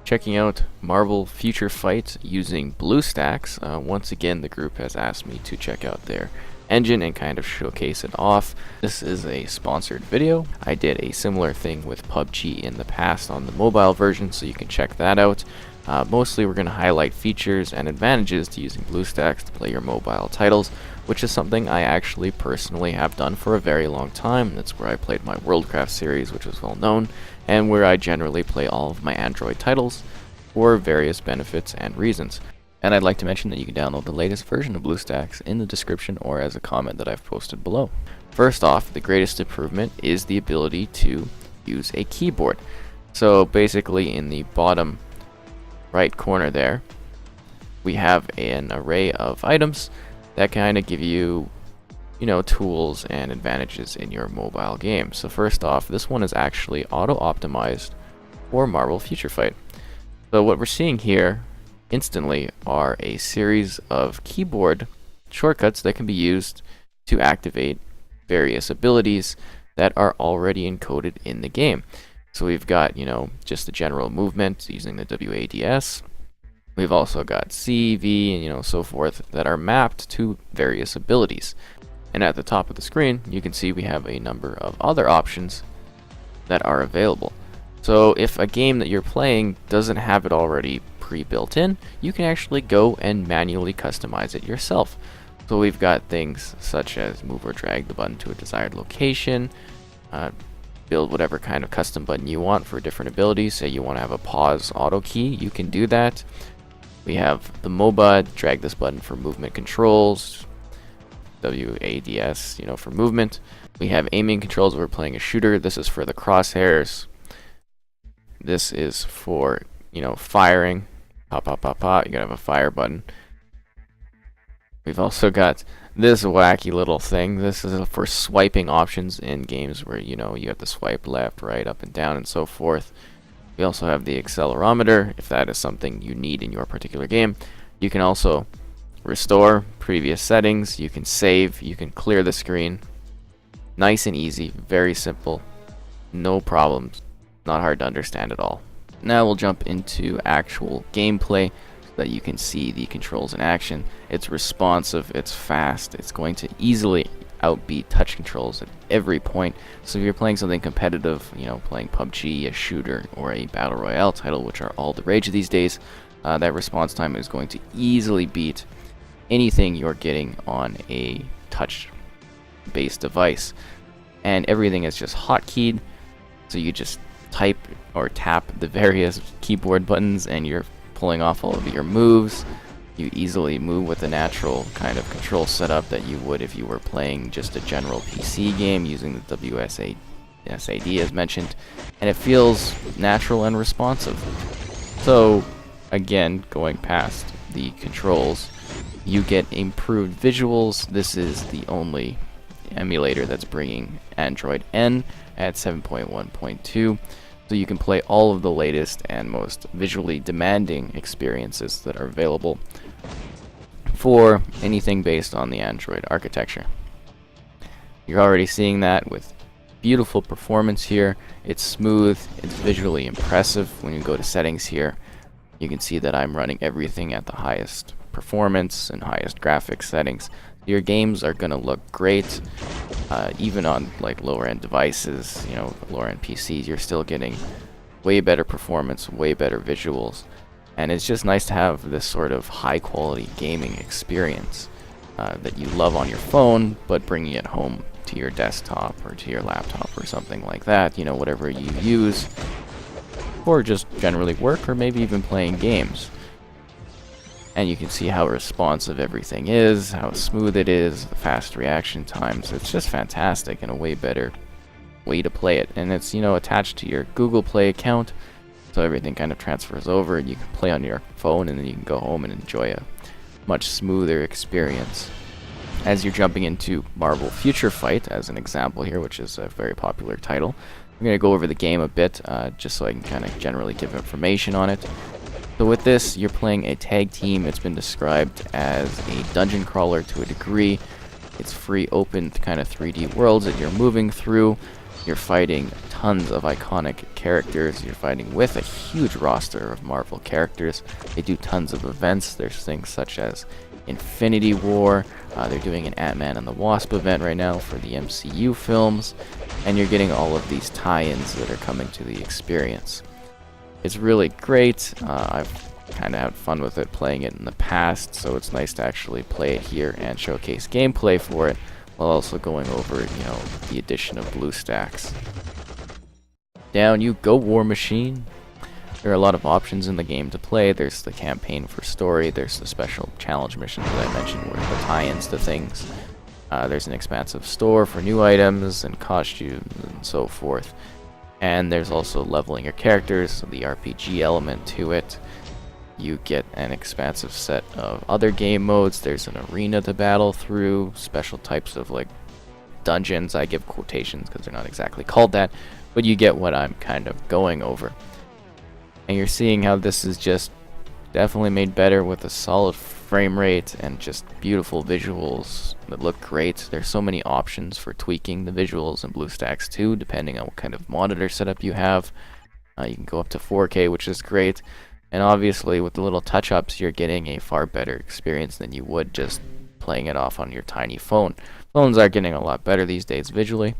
checking out Marvel Future Fight using Bluestacks. Once again, the group has asked me to check out their engine and kind of showcase it off. This is a sponsored video. I did a similar thing with PUBG in the past on the mobile version, so you can check that out. Mostly we're going to highlight features and advantages to using Bluestacks to play your mobile titles, which is something I actually personally have done for a very long time. That's where I played my Worldcraft series, which was well known, and where I generally play all of my Android titles for various benefits and reasons. And I'd like to mention that you can download the latest version of Bluestacks in the description or as a comment that I've posted below. First off, the greatest improvement is the ability to use a keyboard. So basically in the bottom right corner there, we have an array of items that kind of give you, tools and advantages in your mobile game. So first off, this one is actually auto-optimized for Marvel Future Fight. So what we're seeing here instantly are a series of keyboard shortcuts that can be used to activate various abilities that are already encoded in the game. So we've got, just the general movement using the WADS. We've also got C, V, and so forth that are mapped to various abilities. And at the top of the screen, you can see we have a number of other options that are available. So if a game that you're playing doesn't have it already pre-built in, you can actually go and manually customize it yourself. So we've got things such as move or drag the button to a desired location, build whatever kind of custom button you want for different abilities. Say you want to have a pause auto key, you can do that. We have the MOBA, drag this button for movement controls, WADS, for movement. We have aiming controls if we're playing a shooter. This is for the crosshairs. This is for, firing. Pop, pop, pop, pop. You're going to have a fire button. We've also got this wacky little thing. This is for swiping options in games where, you have to swipe left, right, up and down, and so forth. We also have the accelerometer, if that is something you need in your particular game. You can also restore previous settings. You can save. You can clear the screen. Nice and easy. Very simple. No problems. Not hard to understand at all. Now we'll jump into actual gameplay so that you can see the controls in action. It's responsive, it's fast, it's going to easily outbeat touch controls at every point. So if you're playing something competitive, playing PUBG, a shooter, or a battle royale title, which are all the rage these days, that response time is going to easily beat anything you're getting on a touch-based device. And everything is just hotkeyed, so you just type or tap the various keyboard buttons and you're pulling off all of your moves. You easily move with the natural kind of control setup that you would if you were playing just a general PC game using the WSAD as mentioned, and it feels natural and responsive. So again, going past the controls, you get improved visuals. This is the only emulator that's bringing Android N at 7.1.2. So you can play all of the latest and most visually demanding experiences that are available for anything based on the Android architecture. You're already seeing that with beautiful performance here. It's smooth, it's visually impressive. When you go to settings here, you can see that I'm running everything at the highest performance and highest graphics settings. Your games are going to look great. Even on lower end devices, lower end PCs, you're still getting way better performance, way better visuals, and it's just nice to have this sort of high quality gaming experience that you love on your phone, but bringing it home to your desktop or to your laptop or something like that, whatever you use, or just generally work, or maybe even playing games. And you can see how responsive everything is, how smooth it is, the fast reaction times. It's just fantastic and a way better way to play it. And it's, attached to your Google Play account, so everything kind of transfers over and you can play on your phone and then you can go home and enjoy a much smoother experience. As you're jumping into Marvel Future Fight, as an example here, which is a very popular title, I'm going to go over the game a bit, just so I can kind of generally give information on it. So with this, you're playing a tag team. It's been described as a dungeon crawler to a degree. It's free, open kind of 3D worlds that you're moving through. You're fighting tons of iconic characters. You're fighting with a huge roster of Marvel characters. They do tons of events. There's things such as Infinity War. They're doing an Ant-Man and the Wasp event right now for the MCU films. And you're getting all of these tie-ins that are coming to the experience. It's really great. I've kind of had fun with it playing it in the past, so it's nice to actually play it here and showcase gameplay for it, while also going over, the addition of Bluestacks. Down you go, War Machine. There are a lot of options in the game to play. There's the campaign for story, there's the special challenge missions that I mentioned, where the tie-ins to things. There's an expansive store for new items and costumes and so forth. And there's also leveling your characters, so the RPG element to it. You get an expansive set of other game modes. There's an arena to battle through, special types of dungeons. I give quotations because they're not exactly called that, but you get what I'm kind of going over. And you're seeing how this is just definitely made better with a solid frame rate and just beautiful visuals that look great. There's so many options for tweaking the visuals in Bluestacks too, depending on what kind of monitor setup you have. You can go up to 4K, which is great. And obviously, with the little touch-ups, you're getting a far better experience than you would just playing it off on your tiny phone. Phones are getting a lot better these days visually,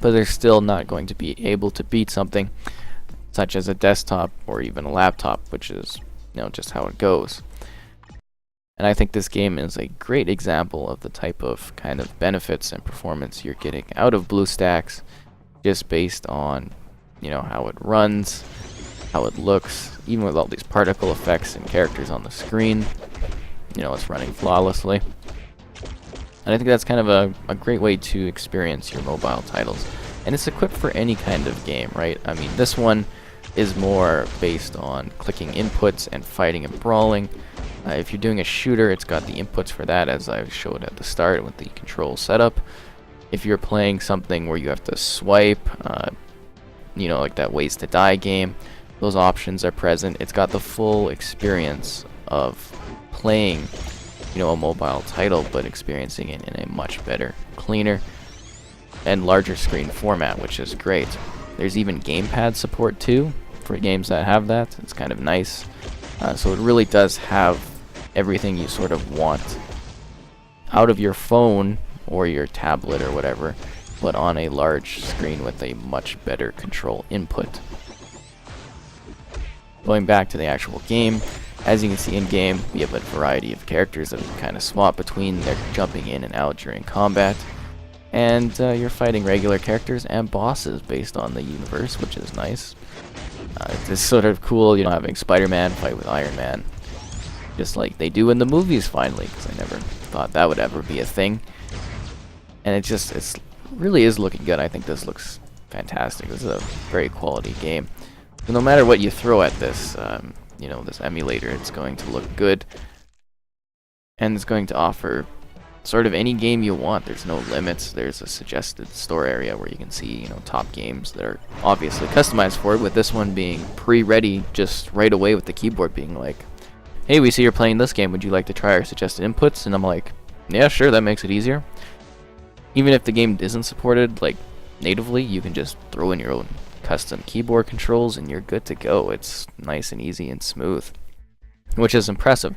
but they're still not going to be able to beat something such as a desktop or even a laptop, which is, just how it goes. And I think this game is a great example of the type of kind of benefits and performance you're getting out of Bluestacks, just based on, how it runs, how it looks, even with all these particle effects and characters on the screen. It's running flawlessly. And I think that's kind of a great way to experience your mobile titles. And it's equipped for any kind of game, right? I mean, this one is more based on clicking inputs and fighting and brawling. If you're doing a shooter, it's got the inputs for that, as I showed at the start with the control setup. If you're playing something where you have to swipe, like that Ways to Die game, those options are present. It's got the full experience of playing, a mobile title, but experiencing it in a much better, cleaner, and larger screen format, which is great. There's even gamepad support too for games that have that. It's kind of nice. So it really does have everything you sort of want out of your phone or your tablet or whatever, but on a large screen with a much better control input. Going back to the actual game, as you can see in game, we have a variety of characters that we can kind of swap between. They're jumping in and out during combat. And you're fighting regular characters and bosses based on the universe, which is nice. It's sort of cool, having Spider-Man fight with Iron Man, just like they do in the movies finally, because I never thought that would ever be a thing. And it's really is looking good. I think this looks fantastic. This is a very quality game. So no matter what you throw at this, this emulator, it's going to look good, and it's going to offer sort of any game you want. There's no limits. There's a suggested store area where you can see, top games that are obviously customized for it, with this one being pre-ready just right away, with the keyboard being like, hey, we see you're playing this game, would you like to try our suggested inputs? And I'm like, yeah, sure, that makes it easier. Even if the game isn't supported natively, you can just throw in your own custom keyboard controls and you're good to go. It's nice and easy and smooth, which is impressive.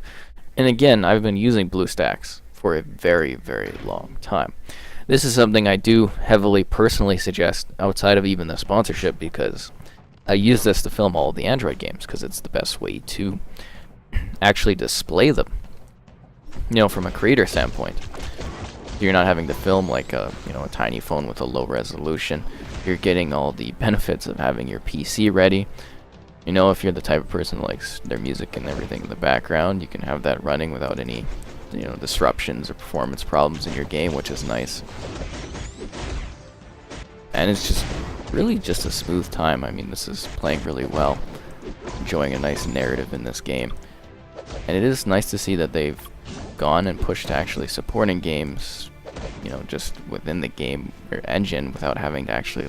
And again, I've been using Bluestacks for a very, very long time. This is something I do heavily personally suggest outside of even the sponsorship, because I use this to film all of the Android games, because it's the best way to actually display them, from a creator standpoint. You're not having to film like a tiny phone with a low resolution. You're getting all the benefits of having your PC ready. If you're the type of person who likes their music and everything in the background, you can have that running without any disruptions or performance problems in your game, which is nice. And it's just really just a smooth time. I mean, this is playing really well. Enjoying a nice narrative in this game. And it is nice to see that they've gone and pushed to actually supporting games, just within the game or engine, without having to actually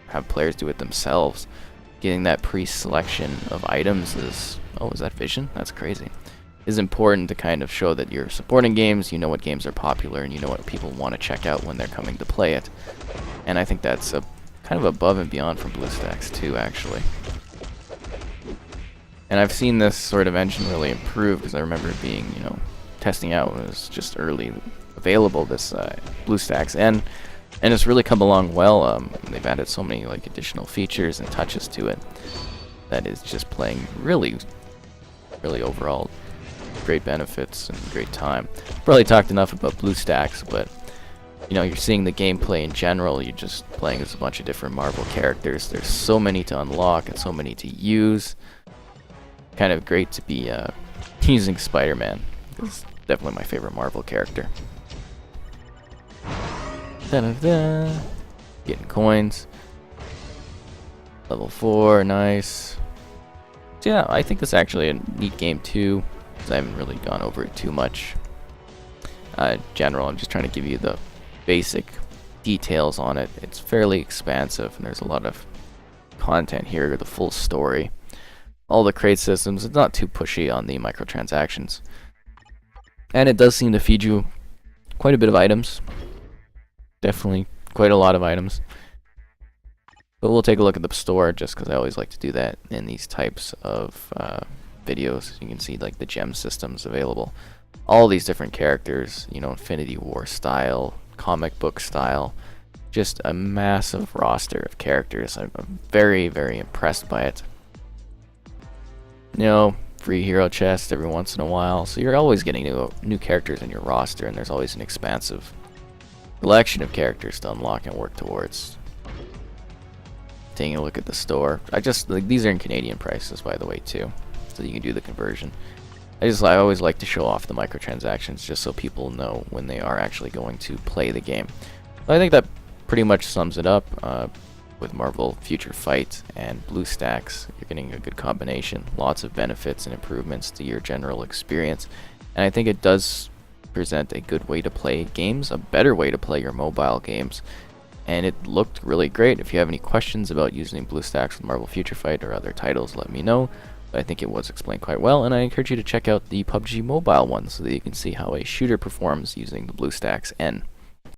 have players do it themselves. Getting that pre-selection of items is that Vision? That's crazy. Is important to kind of show that you're supporting games, what games are popular, and what people want to check out when they're coming to play it. And I think that's a kind of above and beyond from Bluestacks too, actually. And I've seen this sort of engine really improve, because I remember it being, you know, testing out when it was just early available, this Bluestacks, and it's really come along well. They've added so many like additional features and touches to it that is just playing really overall great benefits and great time. Probably talked enough about Bluestacks, but you know, you're seeing the gameplay in general. You're just playing as a bunch of different Marvel characters. There's so many to unlock and so many to use. Kind of great to be using Spider-Man. It's definitely my favorite Marvel character. Da-da-da. Getting coins. Level 4, nice. So yeah, I think this is actually a neat game too, because I haven't really gone over it too much. General, I'm just trying to give you the basic details on it. It's fairly expansive, and there's a lot of content here, the full story. All the crate systems, it's not too pushy on the microtransactions. And it does seem to feed you quite a bit of items. Definitely quite a lot of items. But we'll take a look at the store, just because I always like to do that in these types of videos. You can see like the gem systems available. All these different characters, you know, Infinity War style, comic book style. Just a massive roster of characters. I'm very, very impressed by it. You know, free hero chest every once in a while, so you're always getting new characters in your roster, and there's always an expansive collection of characters to unlock and work towards. Taking a look at the store, these are in Canadian prices, by the way, too, so you can do the conversion. I always like to show off the microtransactions, just so people know when they are actually going to play the game. I think that pretty much sums it up. With Marvel Future Fight and Bluestacks, you're getting a good combination, lots of benefits and improvements to your general experience, and I think it does present a good way to play games, a better way to play your mobile games, and it looked really great. If you have any questions about using Bluestacks with Marvel Future Fight or other titles, let me know. But I think it was explained quite well, and I encourage you to check out the PUBG mobile one so that you can see how a shooter performs using the Bluestacks N.